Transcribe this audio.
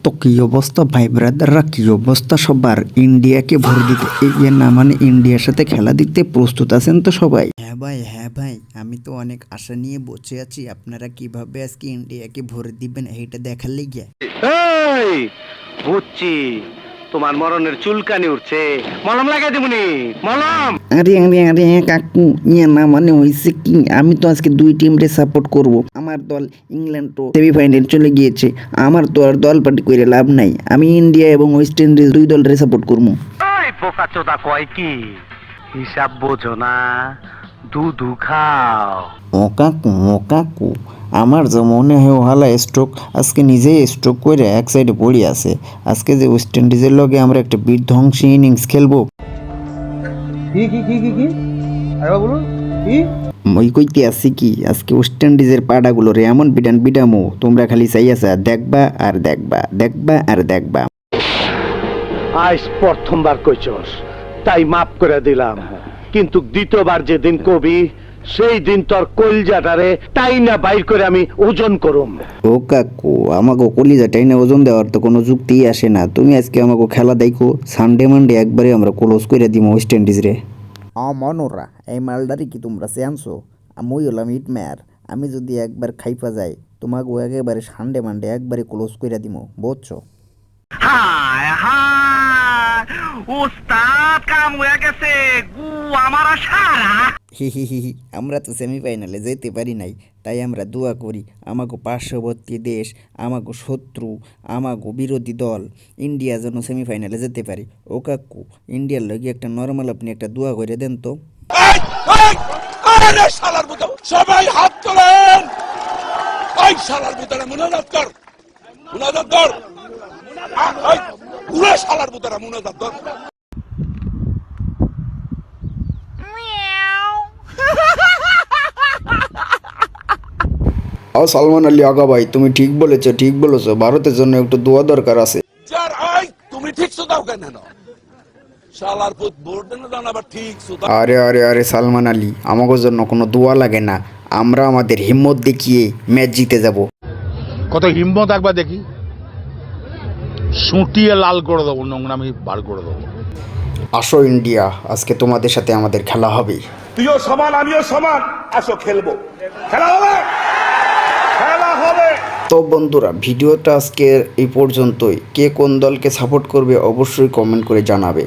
তো কি অবস্থা ভাই ব্রাদাররা, কি অবস্থা সবার? ইন্ডিয়াকে ভোট দিতে এগিয়ে না, মানে ইন্ডিয়ার সাথে খেলা দিতে প্রস্তুত আছেন তো সবাই? হ্যাঁ ভাই, আমি তো অনেক আশা নিয়ে বসে আছি। আপনারা কিভাবে আজকে ইন্ডিয়াকে ভোট দিবেন এইটা দেখার লেগে। এই বুঝছি, তোমার মরণের চুলকানি উঠছে, মলম লাগাই দেবনি। মলম আরে আরে আরে কাকু, ইয়ে না মানে হয়েছে কি, আমি তো আজকে দুই টিমরে সাপোর্ট করব। আমার দল ইংল্যান্ড তো সেমিফাইনাল চলে গিয়েছে, আমার তো আর দল পার্টি করে লাভ নাই। আমি ইন্ডিয়া এবং ওয়েস্ট ইন্ডিজ দুই দলের সাপোর্ট করবো। ওই বোকা চোদা কয় কি, হিসাব বোঝো না, দুধু খাও। ও কাকু, আমার যে মনে হয় ওহালা স্ট্রোক আজকে নিজেই স্ট্রোক করে এক সাইডে পড়ে আছে। আজকে যে ওয়েস্ট ইন্ডিজের লগে আমরা একটা বিধ্বংসী ইনিংস খেলবো। ওই কইতে আসি কি, আজকে ওয়েস্ট ইন্ডিজের পাড়াগুলো রে এমন বিডামো, তোমরা খালি চাই আসা দেখবা আর দেখবা, দেখবা আর দেখবা। আজ প্রথমবার কইছস তাই মাফ করে দিলাম, কিন্তু দ্বিতীয়বার যেদিন কবি সেই দিন তোর কলজাটারে তাই না বাইর করে আমি ওজন করুম। ও কাকু, আমাকে কলিজা টাইনা ওজন দেওয়ার তো কোনো যুক্তিই আসে না। তুমি আজকে আমাকে খেলা দেখো, সানডে মানডে একবারে আমরা ক্লোজ করে দিব ওয়েস্ট ইন্ডিজ রে। মনোরা, এই মালদারি কি তোমরা চেনছো? আমি হলাম ইটম্যার। আমি যদি একবার খাইপা যাই, তোমাকে একেবারে সানডে মানডে একবারে ক্লোজ করে দিব, বুঝছো? হায় হায়, ওস্তাদ কাম হয়ে গেছে, গু আমার সারা। হি, আমরা তো সেমিফাইনালে যেতে পারি নাই, তাই আমরা দোয়া করি আমাকে পার্শ্ববর্তী দেশ, আমাকে শত্রু, আমাকে বিরোধী দল ইন্ডিয়া যেন সেমিফাইনালে যেতে পারি। ও কাকু, ইন্ডিয়ার লগে একটা নর্মাল আপনি একটা দোয়া করে দেন তো। সবাই হাত তোলেন। ওই শালার ভিতরে মুনাজাত কর, মুনাজাত কর, পুরো শালার ভিতরে মুনাজাত কর। সালমান আলী আগা ভাই, তুমি ঠিক বলেছো, ভারতের জন্য একটু দোয়া দরকার আছে। যার আই তুমি ঠিক সুদাও কেন না? শালার পুত ভোট দেন না আবার ঠিক সুদাও। আরে সালমান আলী, আমাদের জন্য কোনো দোয়া লাগে না, আমরা আমাদের হিম্মত দেখিয়ে ম্যাচ জিতে যাব। কত হিম্মত একবার দেখি, সুটিয়ে লাল করে দেবো, নোংরামি বার করে দেবো। আসো ইন্ডিয়া, আজকে তোমাদের সাথে আমাদের খেলা হবে। তুইও সমান আমিও সমান, আসো খেলবো, খেলা হবে, খেলা হবে। তো বন্ধুরা, ভিডিওটা আজকে এই পর্যন্তই। কে কোন দলকে সাপোর্ট করবে অবশ্যই কমেন্ট করে জানাবে।